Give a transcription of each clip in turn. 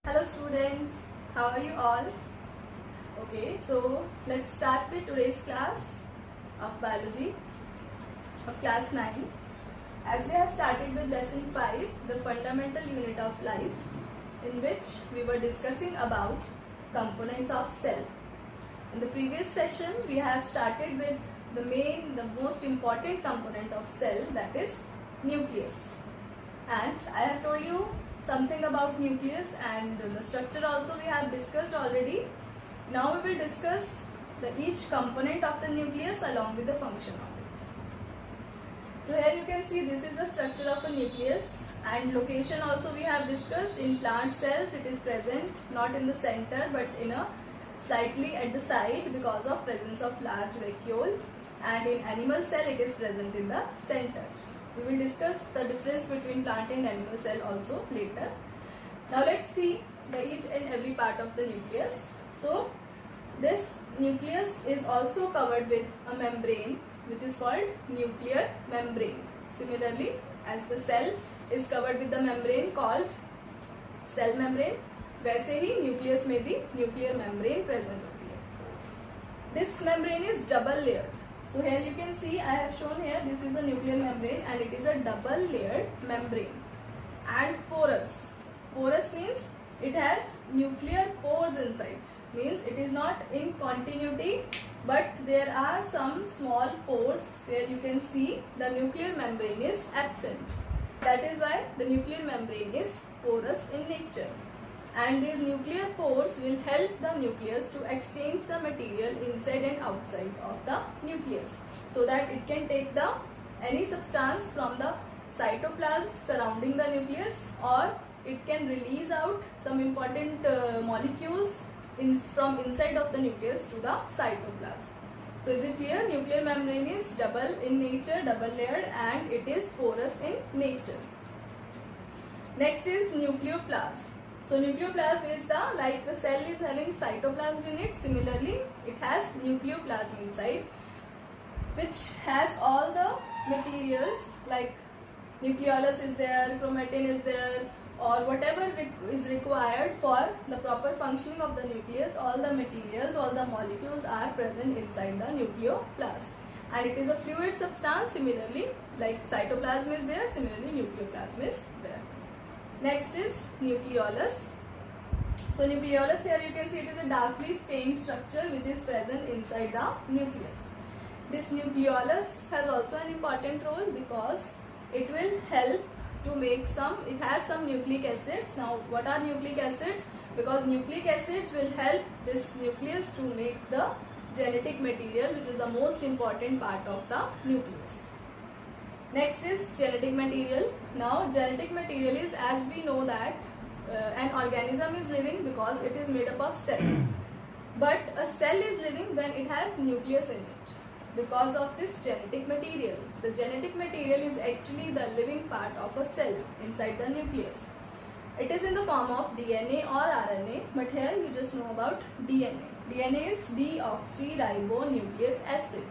Hello students, how are you all? Okay, so let's start with today's class of biology of class 9. As we have started with lesson 5, the fundamental unit of life, in which we were discussing about components of cell. In the previous session, we have started with the most important component of cell, that is nucleus. And I have told you something about nucleus, and the structure also we have discussed already. Now we will discuss each component of the nucleus along with the function of it. So here you can see this is the structure of a nucleus, and location also we have discussed. In plant cells it is present not in the center but in a slightly at the side because of presence of large vacuole, and in animal cell it is present in the center. We will discuss the difference between plant and animal cell also later. Now let's see each and every part of the nucleus. So this nucleus is also covered with a membrane which is called nuclear membrane. Similarly, as the cell is covered with the membrane called cell membrane, वैसे ही nucleus में भी nuclear membrane present होती है. This membrane is double layered. So here you can see I have shown here this is the nuclear membrane, and it is a double layered membrane and porous. Porous means it has nuclear pores inside, means it is not in continuity but there are some small pores where you can see the nuclear membrane is absent. That is why the nuclear membrane is porous in nature, and these nuclear pores will help the nucleus to exchange the material inside and outside of the nucleus, so that it can take any substance from the cytoplasm surrounding the nucleus, or it can release out some important molecules from inside of the nucleus to the cytoplasm. So is it clear? Nuclear membrane is double in nature, double layered, and it is porous in nature. Next is nucleoplasm. So nucleoplasm is like the cell is having cytoplasm in it, similarly it has nucleoplasm inside, which has all the materials like nucleolus is there, chromatin is there, or whatever is required for the proper functioning of the nucleus. All the materials, all the molecules are present inside the nucleoplasm, and it is a fluid substance. Similarly, like cytoplasm is there, similarly nucleoplasm is there. Next is nucleolus. So nucleolus, here you can see it is a darkly stained structure which is present inside the nucleus. This nucleolus has also an important role because it will help to make it has some nucleic acids. Now what are nucleic acids? Because nucleic acids will help this nucleus to make the genetic material, which is the most important part of the nucleus. Next is genetic material. Now genetic material is, as we know that an organism is living because it is made up of cell, but a cell is living when it has nucleus in it because of this genetic material. The genetic material is actually the living part of a cell inside the nucleus. It is in the form of DNA or RNA, but here you just know about DNA. DNA is deoxyribonucleic acid.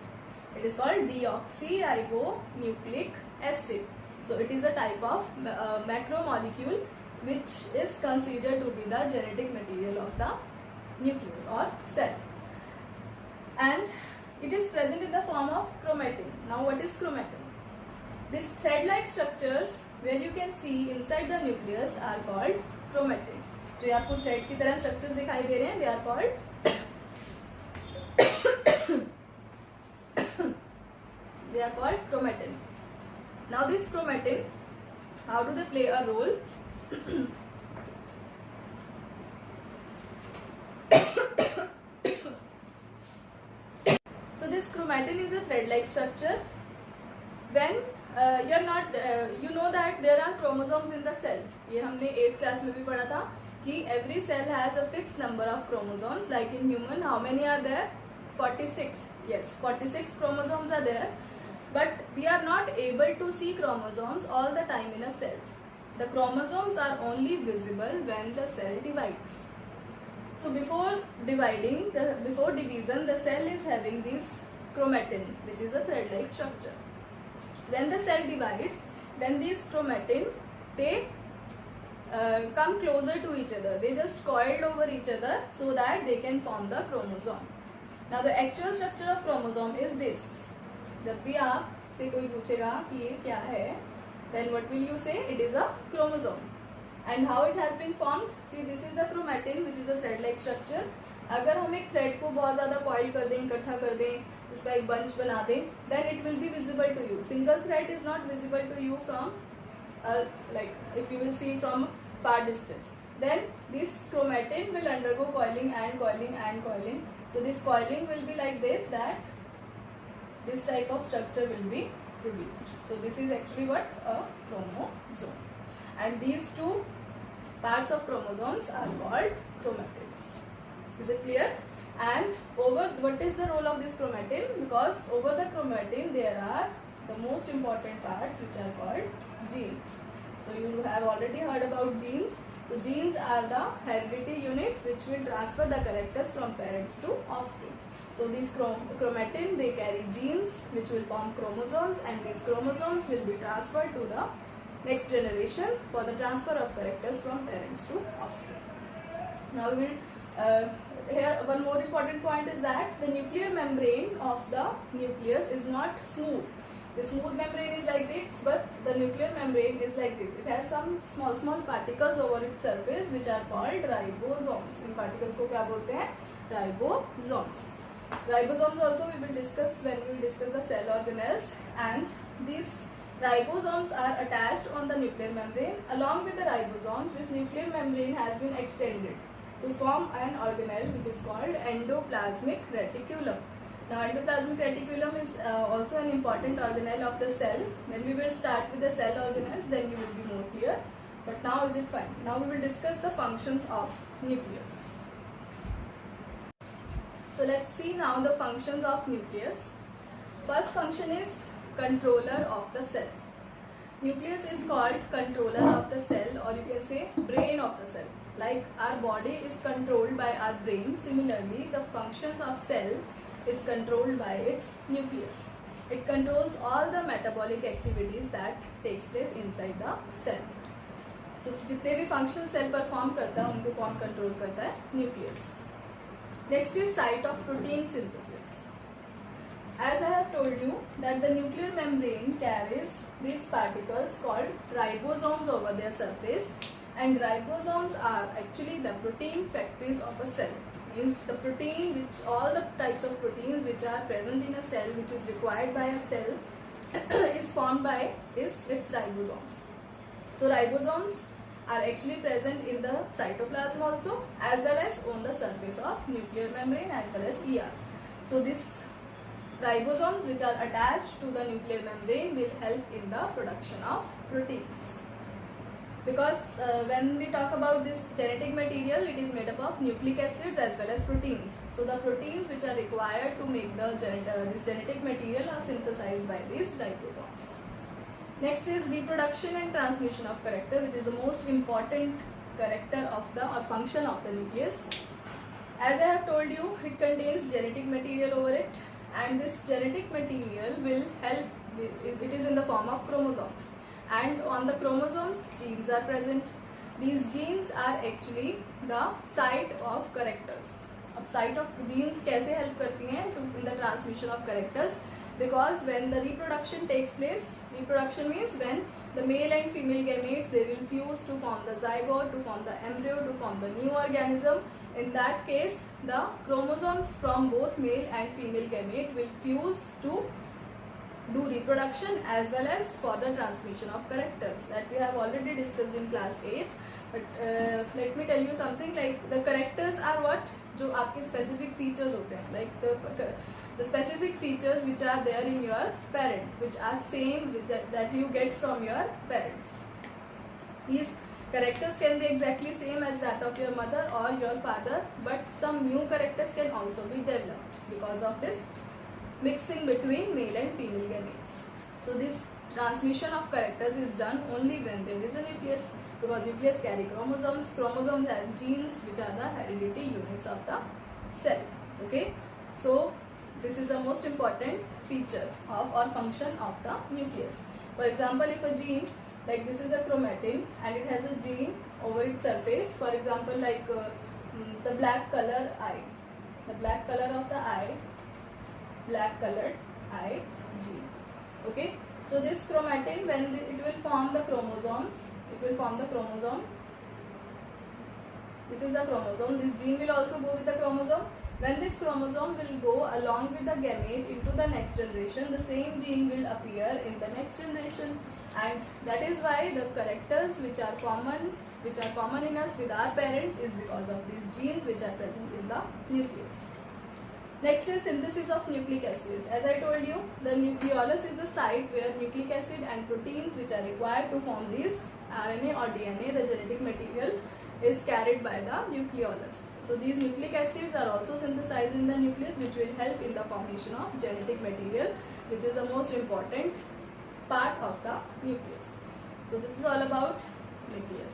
It is called deoxyribonucleic acid. So it is a type of macromolecule which is considered to be the genetic material of the nucleus or cell, and it is present in the form of chromatin. Now what is chromatin? These thread-like structures where you can see inside the nucleus are called chromatin. जो आपको thread की तरह structures दिखाई दे रहे हैं, they are called they are called chromatin. Now this chromatin, how do they play a role? So this chromatin is a thread-like structure. When you know that there are chromosomes in the cell. ये हमने 8th class में भी पढ़ा था कि every cell has a fixed number of chromosomes. Like in human, how many are there? 46. Yes, 46 chromosomes are there. But we are not able to see chromosomes all the time in a cell. The chromosomes are only visible when the cell divides. So before division, the cell is having this chromatin, which is a thread-like structure. When the cell divides, then these chromatin, they come closer to each other. They just coiled over each other so that they can form the chromosome. Now the actual structure of chromosome is this. जब भी आपसे कोई पूछेगा कि ये क्या है, then what will you say? It is a chromosome. And how it has been formed? See, this is the chromatin, which is a thread-like structure. अगर हम एक thread को बहुत ज़्यादा coil कर दें, इकट्ठा कर दें, उसका एक bunch बना दें, then it will be visible to you. Single thread is not visible to you from like if you will see from far distance. Then this chromatin will undergo coiling and coiling and coiling. So this coiling will be like this, that this type of structure will be produced. So this is actually what a chromosome. And these two parts of chromosomes are called chromatids. Is it clear? And what is the role of this chromatin? Because over the chromatin there are the most important parts which are called genes. So you have already heard about genes. So genes are the heredity unit which will transfer the characters from parents to offspring. So these chromatin, they carry genes which will form chromosomes, and these chromosomes will be transferred to the next generation for the transfer of characters from parents to offspring. Now we will here one more important point is that the nuclear membrane of the nucleus is not smooth. The smooth membrane is like this, but the nuclear membrane is like this. It has some small particles over its surface which are called ribosomes. In particles को क्या बोलते हैं? Ribosomes. Ribosomes also we will discuss when we will discuss the cell organelles, and these ribosomes are attached on the nuclear membrane. Along with the ribosomes, this nuclear membrane has been extended to form an organelle which is called endoplasmic reticulum. Now endoplasmic reticulum is also an important organelle of the cell. When we will start with the cell organelles, then you will be more clear. But now is it fine? Now we will discuss the functions of nucleus. So let's see now the functions of nucleus. First function is controller of the cell. Nucleus is called controller of the cell, or you can say brain of the cell. Like our body is controlled by our brain, similarly the functions of cell is controlled by its nucleus. It controls all the metabolic activities that takes place inside the cell. So जितने भी functions cell perform करता है उनको कौन control करता है? Nucleus. Next is site of protein synthesis. As I have told you that the nuclear membrane carries these particles called ribosomes over their surface, and ribosomes are actually the protein factories of a cell. Means the protein, which all the types of proteins which are present in a cell, which is required by a cell, is formed by its ribosomes. So ribosomes are actually present in the cytoplasm also, as well as on the surface of nuclear membrane as well as ER. So these ribosomes which are attached to the nuclear membrane will help in the production of proteins. Because when we talk about this genetic material, it is made up of nucleic acids as well as proteins. So the proteins which are required to make the this genetic material are synthesized by these ribosomes. Next is reproduction and transmission of character, which is the most important character of the or function of the nucleus. As I have told you, it contains genetic material over it, and this genetic material will help. It is in the form of chromosomes. And on the chromosomes, genes are present. These genes are actually the site of characters. अब site of genes कैसे help करती हैं in the transmission of characters? Because when the reproduction takes place, reproduction means when the male and female gametes, they will fuse to form the zygote, to form the embryo, to form the new organism. In that case, the chromosomes from both male and female gamete will fuse to do reproduction as well as for the transmission of characters, that we have already discussed in class 8. But let me tell you something, like the characters are what जो आपके specific features होते हैं, like the specific features which are there in your parent, which are same with that you get from your parents. These characters can be exactly same as that of your mother or your father, but some new characters can also be developed because of this mixing between male and female gametes. So this transmission of characters is done only when there is a nucleus, because nucleus carry chromosomes. Chromosomes has genes which are the heredity units of the cell. Okay, so this is the most important feature of or function of the nucleus. For example, if a gene, like this is a chromatin and it has a gene over its surface. For example, like the black color eye, the black color of the eye, black colored eye gene. Okay, so this chromatin, when it will form the chromosomes, it will form the chromosome. This is the chromosome. This gene will also go with the chromosome. When this chromosome will go along with the gamete into the next generation, the same gene will appear in the next generation, and that is why the characters which are common in us with our parents is because of these genes which are present in the nucleus. Next is synthesis of nucleic acids. As I told you, the nucleolus is the site where nucleic acid and proteins which are required to form this RNA or DNA, the genetic material, is carried by the nucleolus. So these nucleic acids are also synthesized in the nucleus, which will help in the formation of genetic material, which is the most important part of the nucleus. So this is all about nucleus.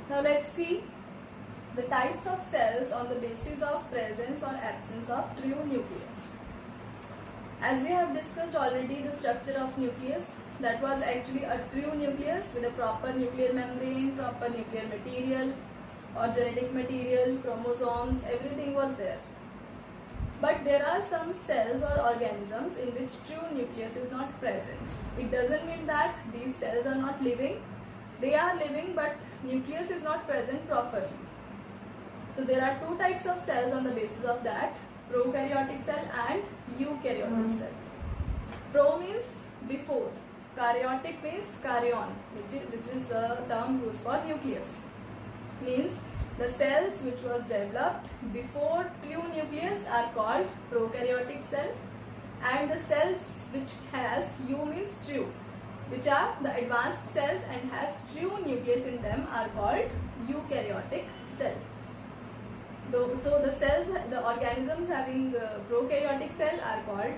Now let's see the types of cells on the basis of presence or absence of true nucleus. As we have discussed already the structure of nucleus, that was actually a true nucleus with a proper nuclear membrane, proper nuclear material or genetic material, chromosomes, everything was there. But there are some cells or organisms in which true nucleus is not present. It doesn't mean that these cells are not living. They are living, but nucleus is not present properly. So there are two types of cells on the basis of that: prokaryotic cell and eukaryotic cell. Pro means before, karyotic means karyon, which is the term used for nucleus. Means the cells which was developed before true nucleus are called prokaryotic cell, and the cells which has U means true, which are the advanced cells and has true nucleus in them, are called eukaryotic cell. So the cells, the organisms having prokaryotic cell are called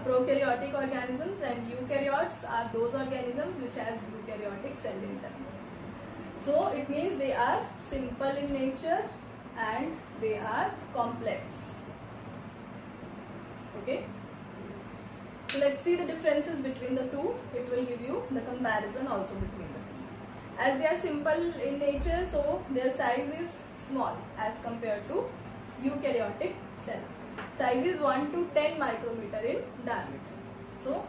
prokaryotic organisms, and eukaryotes are those organisms which has eukaryotic cell in them. So it means they are simple in nature and they are complex. Okay. So let's see the differences between the two. It will give you the comparison also between the two. As they are simple in nature, so their size is small as compared to eukaryotic cell. Size is 1 to 10 micrometer in diameter. So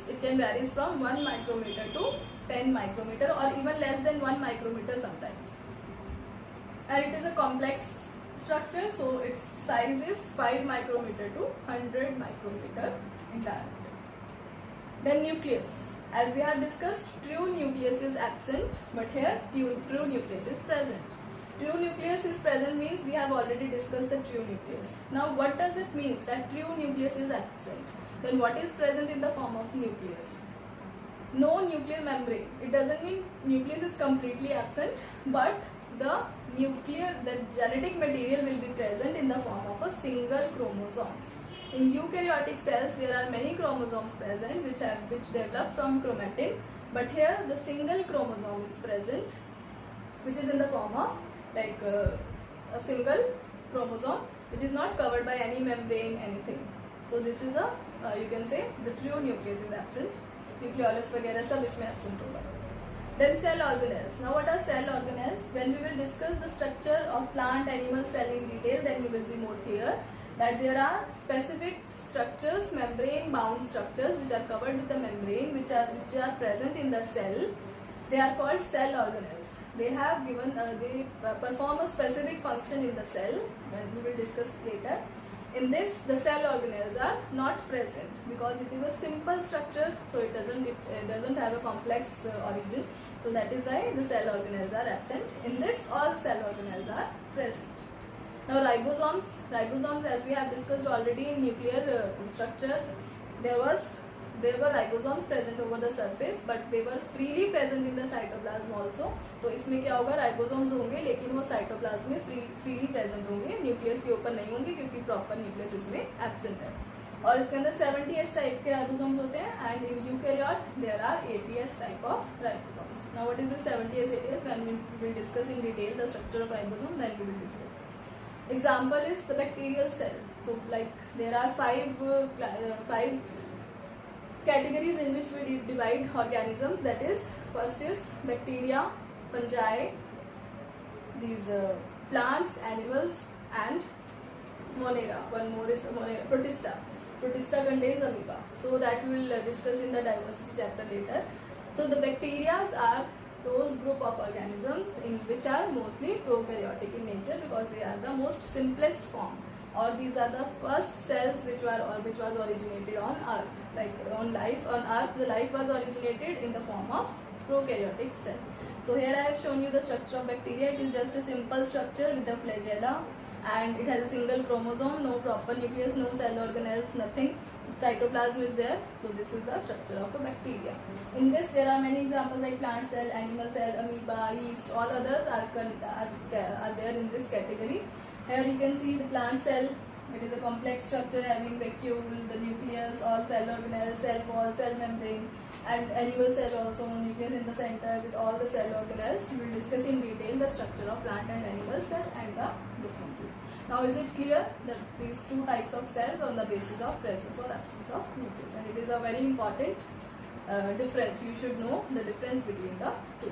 it can vary from 1 micrometer to 10 micrometer or even less than 1 micrometer sometimes. And it is a complex structure, so its size is 5 micrometer to 100 micrometer in diameter. Then nucleus. As we have discussed, true nucleus is absent, but here true nucleus is present. True nucleus is present means we have already discussed the true nucleus. Now what does it mean that true nucleus is absent? Then what is present in the form of nucleus? No nuclear membrane. It doesn't mean nucleus is completely absent, but the genetic material will be present in the form of a single chromosomes. In eukaryotic cells, there are many chromosomes present which develop from chromatin, but here the single chromosome is present, which is in the form of like a single chromosome which is not covered by any membrane, anything. So this is a you can say the true nucleus is absent. Nucleolus वगैरह सब इसमें absent होगा. Then cell organelles. Now what are cell organelles? When we will discuss the structure of plant, animal cell in detail, then you will be more clear that there are specific structures, membrane bound structures which are covered with the membrane, which are present in the cell. They are called cell organelles. They have given they perform a specific function in the cell, when we will discuss later. In this, the cell organelles are not present because it is a simple structure, so it doesn't have a complex origin. So that is why the cell organelles are absent. In this, all cell organelles are present. Now ribosomes. Ribosomes, as we have discussed already in nuclear structure, there were ribosomes present over the surface, but they were freely present in the cytoplasm also. तो इसमें क्या होगा, ribosomes होंगे लेकिन वो cytoplasm में freely present होंगे, nucleus के ऊपर नहीं होंगे क्योंकि प्रॉपर न्यूक्लियस इसमें एब्सेंट है. और इसके अंदर 70S टाइप के राइबोसोम्स होते हैं, and in eukaryote there are 80S type of ribosomes. Now what is the 70S 80S? When we will discuss in detail the structure of ribosome, then we will discuss. Example is the bacterial cell. So like there are five categories in which we divide organisms. That is, first is bacteria, fungi, these plants, animals, and Monera. One more is Monera, Protista. Protista contains amoeba. So that we will discuss in the diversity chapter later. So the bacteria are those group of organisms in which are mostly prokaryotic in nature, because they are the most simplest form, or these are the first cells which was originated on earth. Like on earth, the life was originated in the form of prokaryotic cell. So here I have shown you the structure of bacteria. It is just a simple structure with the flagella, and it has a single chromosome, no proper nucleus, no cell organelles, nothing. Cytoplasm is there. So this is the structure of a bacteria. In this there are many examples like plant cell, animal cell, amoeba, yeast. All others are there in this category. Here you can see the plant cell. It is a complex structure having vacuole, the nucleus, all cell organelles, cell wall, cell membrane, and animal cell also, nucleus in the center with all the cell organelles. We will discuss in detail the structure of plant and animal cell and the differences. Now is it clear that these two types of cells on the basis of presence or absence of nucleus, and it is a very important difference. You should know the difference between the two.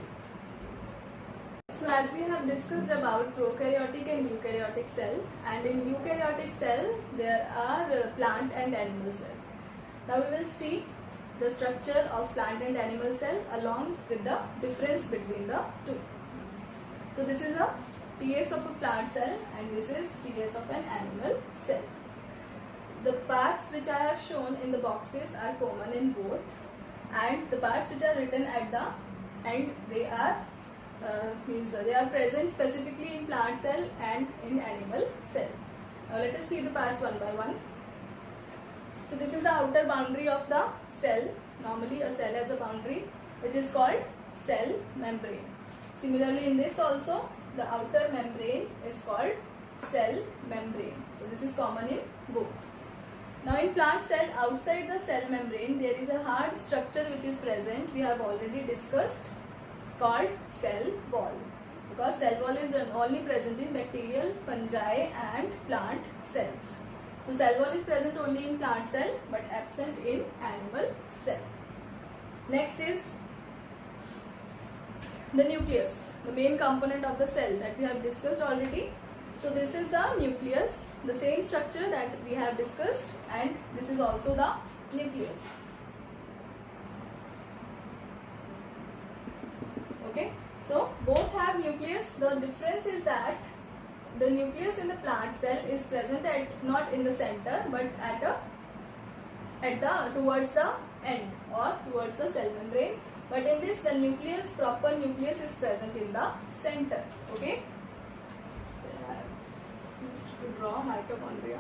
So as we have discussed about prokaryotic and eukaryotic cell, and in eukaryotic cell there are plant and animal cell. Now we will see the structure of plant and animal cell along with the difference between the two. So this is a TS of a plant cell and this is TS of an animal cell. The parts which I have shown in the boxes are common in both, and the parts which are written at the end, they are present specifically in plant cell and in animal cell. Now let us see the parts one by one. So this is the outer boundary of the cell. Normally a cell has a boundary which is called cell membrane. Similarly in this also, the outer membrane is called cell membrane. So this is common in both. Now in plant cell, outside the cell membrane there is a hard structure which is present. We have already discussed, called cell wall, because cell wall is only present in bacterial, fungi and plant cells. So cell wall is present only in plant cell but absent in animal cell. Next is the nucleus, the main component of the cell that we have discussed already. So this is the nucleus, the same structure that we have discussed, and this is also the nucleus. Okay, so both have nucleus. The difference is that the nucleus in the plant cell is present not in the center but towards the end or towards the cell membrane. But in this, the nucleus, proper nucleus is present in the center. Okay, so I have used to draw mitochondria.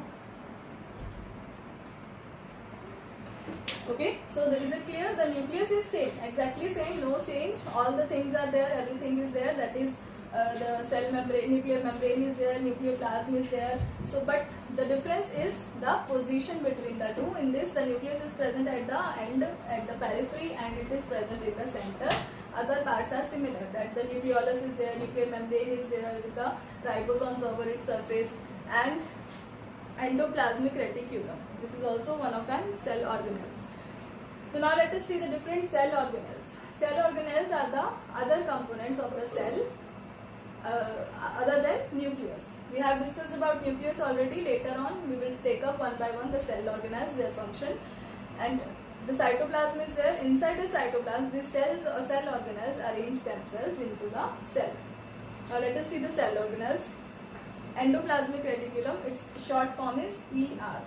Okay, so is it clear? The nucleus is same, exactly same, no change. All the things are there, everything is there. That is, the cell membrane, nuclear membrane is there, nucleoplasm is there. So, but the difference is the position between the two. In this, the nucleus is present at the end, at the periphery, and it is present in the center. Other parts are similar. That the nucleolus is there, nuclear membrane is there with the ribosomes over its surface, and endoplasmic reticulum. This is also one of an cell organelle. So now let us see the different cell organelles. Cell organelles are the other components of the cell other than nucleus. We have discussed about nucleus already. Later on we will take up one by one the cell organelles, their function, and the cytoplasm is there. Inside the cytoplasm, these cells or cell organelles arrange themselves into the cell. Now let us see the cell organelles. Endoplasmic reticulum, its short form is ER.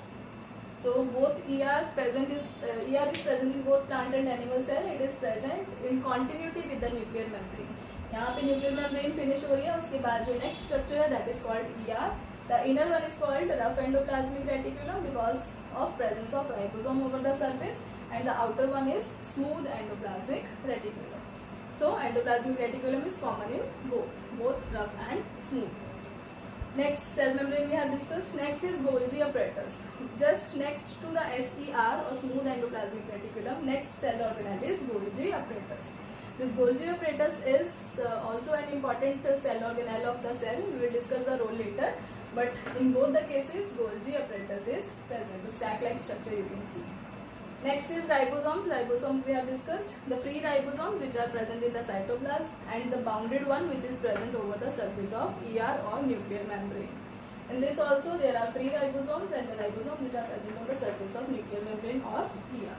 So both ER is present in both plant and animal cell. It is present in continuity with the nuclear membrane. यहाँ पे nuclear membrane finish हो रही है, उसके बाद जो next structure है that is called ER. The inner one is called rough endoplasmic reticulum because of presence of ribosome over the surface, and the outer one is smooth endoplasmic reticulum. So endoplasmic reticulum is common in both rough and smooth. Next, cell membrane we have discussed. Next is Golgi apparatus. Just next to the SER or smooth endoplasmic reticulum, next cell organelle is Golgi apparatus. This Golgi apparatus is also an important cell organelle of the cell. We will discuss the role later. but in both the cases Golgi apparatus is present, the stack-like structure you can see. Next is ribosomes. Ribosomes we have discussed. The free ribosomes which are present in the cytoplasm, and the bounded one which is present over the surface of ER or nuclear membrane. In this also there are free ribosomes and the ribosomes which are present on the surface of nuclear membrane or ER.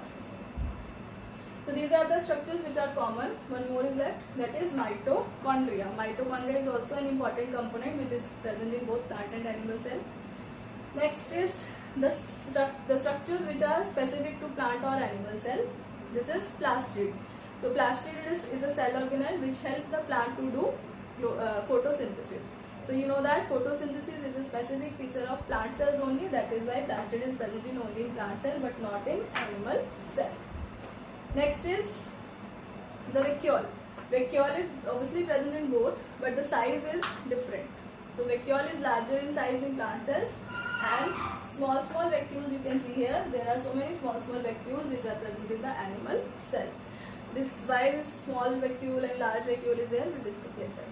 So these are the structures which are common. One more is left, that is mitochondria. Mitochondria is also an important component which is present in both plant and animal cell. Next is the structures which are specific to plant or animal cell. This is plastid. So plastid is a cell organelle which help the plant to do photosynthesis. So you know that photosynthesis is a specific feature of plant cells only. That is why plastid is present in only in plant cell but not in animal cell. Next is the vacuole. Vacuole is obviously present in both, but the size is different. So vacuole is larger in size in plant cells, and small vacuoles you can see here. There are so many small vacuoles which are present in the animal cell. Why this small vacuole and large vacuole is there, we'll discuss later.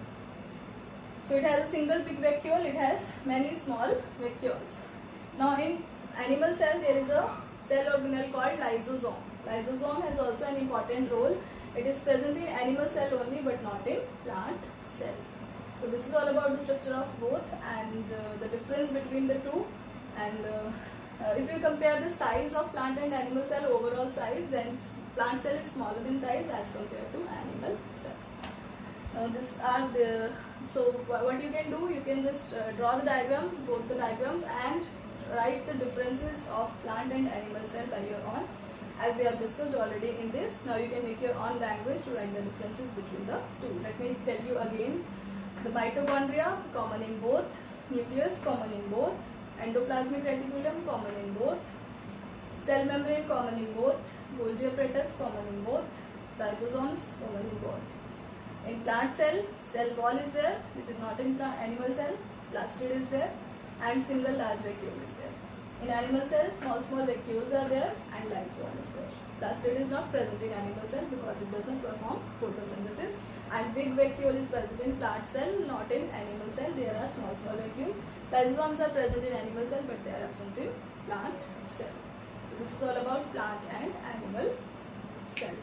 So it has a single big vacuole, it has many small vacuoles. Now in animal cell there is a cell organelle called lysosome. Lysosome has also an important role. It is present in animal cell only but not in plant cell. So this is all about the structure of both and the difference between the two. And if you compare the size of plant and animal cell, overall size, then plant cell is smaller in size as compared to animal cell. So what you can do, you can just draw the diagrams, both the diagrams, and write the differences of plant and animal cell by your own, as we have discussed already in this. Now you can make your own language to write the differences between the two. Let me tell you again. The mitochondria common in both, nucleus common in both, endoplasmic reticulum common in both, cell membrane common in both, Golgi apparatus common in both, ribosomes common in both. In plant cell, cell wall is there which is not in animal cell, plastid is there, and single large vacuole is there. In animal cell, small vacuoles are there and lysosome is there. Plastid is not present in animal cell because it does not perform photosynthesis, and big vacuole is present in plant cell, not in animal cell. There are small vacuole. Lysosomes are present in animal cell but they are absent in plant cell. So this is all about plant and animal cell.